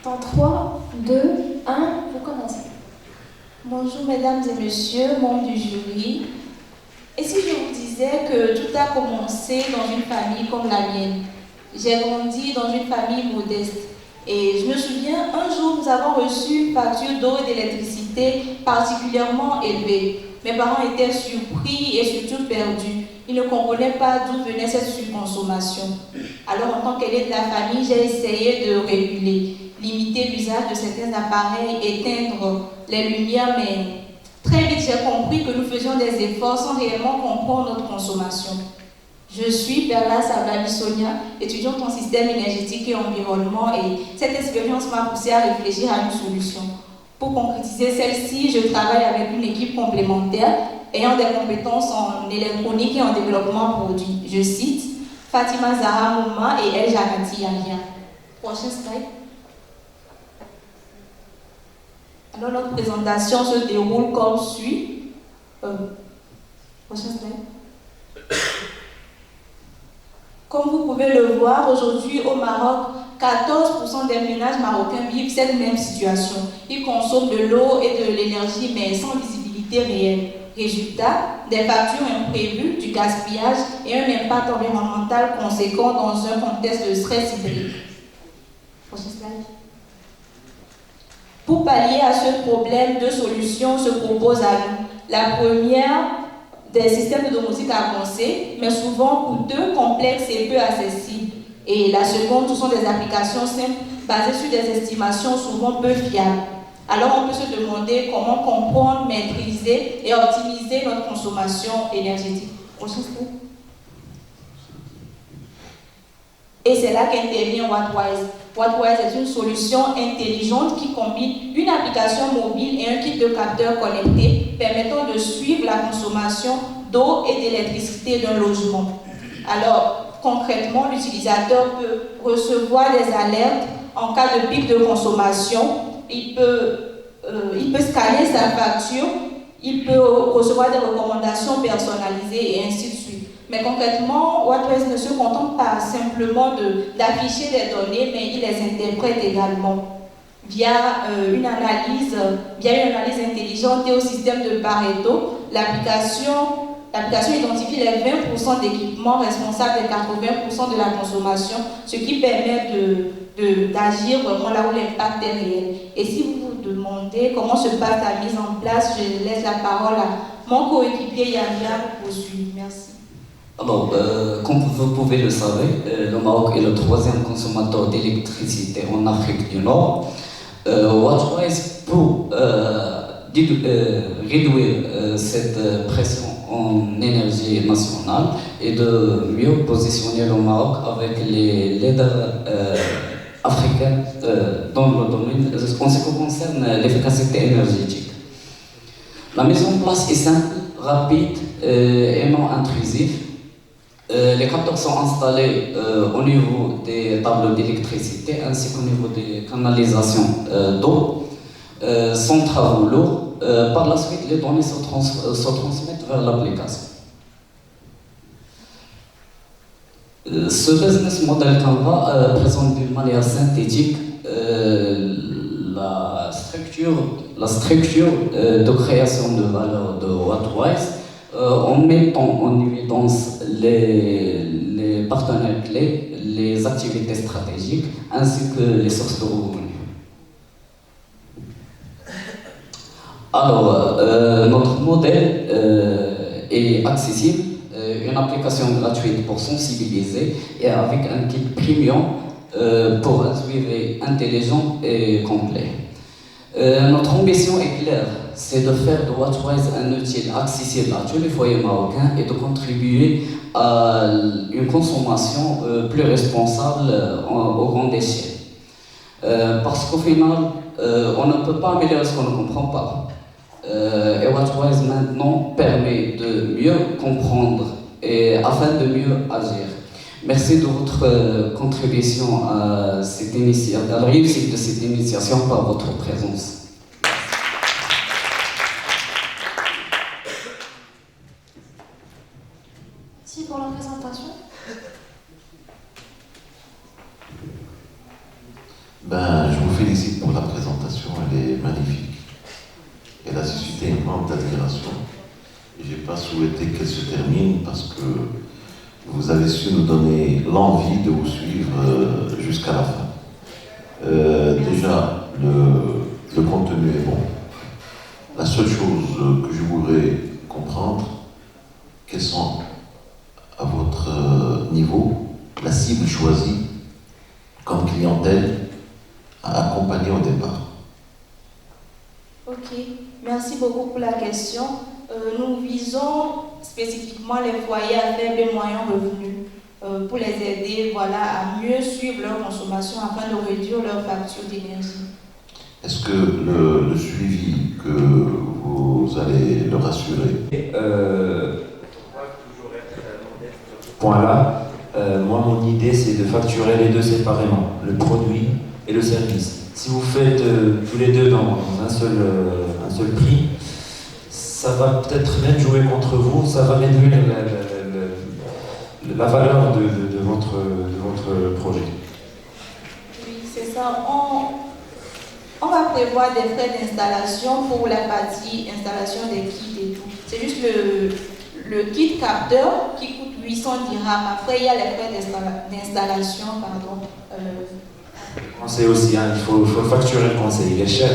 Dans 3, 2, 1, vous commencez. Bonjour mesdames et messieurs, membres du jury. Et si je vous disais que tout a commencé dans une famille comme la mienne? J'ai grandi dans une famille modeste. Et je me souviens, un jour, nous avons reçu une facture d'eau et d'électricité particulièrement élevée. Mes parents étaient surpris et surtout perdus. Ils ne comprenaient pas d'où venait cette surconsommation. Alors, en tant qu'aîné de la famille, j'ai essayé de réguler, limiter l'usage de certains appareils, éteindre les lumières, mais très vite, j'ai compris que nous faisions des efforts sans réellement comprendre notre consommation. Je suis Perla Sablavi Sonia, étudiante en système énergétique et environnement, et cette expérience m'a poussée à réfléchir à une solution. Pour concrétiser celle-ci, je travaille avec une équipe complémentaire ayant des compétences en électronique et en développement produit. Je cite Fatima Zahra Mouma et El Janati Yahya. Prochain slide. Alors, notre présentation se déroule comme suit. Prochain slide. Comme vous pouvez le voir, aujourd'hui au Maroc, 14% des ménages marocains vivent cette même situation. Ils consomment de l'eau et de l'énergie, mais sans visibilité réelle. Résultat, des factures imprévues, du gaspillage et un impact environnemental conséquent dans un contexte de stress hydrique. Prochain slide. Pour pallier à ce problème, deux solutions se proposent à nous. La première, des systèmes de domotique avancés, mais souvent coûteux, complexes et peu accessibles. Et la seconde, ce sont des applications simples, basées sur des estimations souvent peu fiables. Alors on peut se demander comment comprendre, maîtriser et optimiser notre consommation énergétique. Et c'est là qu'intervient Wattwise. Wattwise est une solution intelligente qui combine une application mobile et un kit de capteurs connectés permettant de suivre la consommation d'eau et d'électricité d'un logement. Alors, concrètement, l'utilisateur peut recevoir des alertes en cas de pic de consommation, il peut scanner sa facture, il peut recevoir des recommandations personnalisées et ainsi de suite. Mais concrètement, Wattwise ne se contente pas simplement d'afficher des données, mais il les interprète également via une analyse intelligente et au système de Pareto. L'application identifie les 20% d'équipements responsables des 80% de la consommation, ce qui permet d'agir vraiment là où l'impact est réel. Et si vous vous demandez comment se passe la mise en place, je laisse la parole à mon coéquipier Yahya pour poursuivre. Merci. Alors, comme vous pouvez le savoir, le Maroc est le troisième consommateur d'électricité en Afrique du Nord. Wattwise, pour réduire cette pression en énergie nationale et de mieux positionner le Maroc avec les leaders africains dans le domaine en ce qui concerne l'efficacité énergétique. La mise en place est simple, rapide et non intrusive. Les capteurs sont installés au niveau des tableaux d'électricité ainsi qu'au niveau des canalisations d'eau, sans travaux lourds. Par la suite, les données se transmettent vers l'application. Ce business model Canva présente d'une manière synthétique la structure de création de valeur de Wattwise en mettant en évidence les partenaires clés, les activités stratégiques ainsi que les sources de revenus. Alors, notre modèle est accessible, une application gratuite pour sensibiliser et avec un kit premium pour un suivi intelligent et complet. Notre ambition est claire, c'est de faire de Wattwise un outil accessible à tous les foyers marocains et de contribuer à une consommation plus responsable au grande échelle. Parce qu'au final, on ne peut pas améliorer ce qu'on ne comprend pas. Et Wattwise maintenant permet de mieux comprendre et afin de mieux agir. Merci de votre contribution à la réussite de cette initiation par votre présence. Merci pour la présentation. Je vous félicite. elle est magnifique. Elle a suscité une grande admiration. Et je n'ai pas souhaité qu'elle se termine parce que vous avez su nous donner l'envie de vous suivre jusqu'à la fin. Déjà, le contenu est bon. La seule chose que je voudrais comprendre, quelles sont à votre niveau la cible choisie comme clientèle à accompagner au départ. Ok, merci beaucoup pour la question. Nous visons spécifiquement les foyers à faible et moyen revenu pour les aider à mieux suivre leur consommation afin de réduire leur facture d'énergie. Est-ce que le suivi que vous allez leur assurer point-là, moi mon idée c'est de facturer les deux séparément, le produit et le service. Si vous faites tous les deux dans un seul prix, ça va peut-être même jouer contre vous, ça va réduire la valeur de votre projet. Oui, c'est ça. On va prévoir des frais d'installation pour la partie installation des kits et tout. C'est juste le kit capteur qui coûte 800 dirhams. Après, il y a les frais d'installation, pardon. Le conseil aussi, il faut facturer le conseil, il est cher.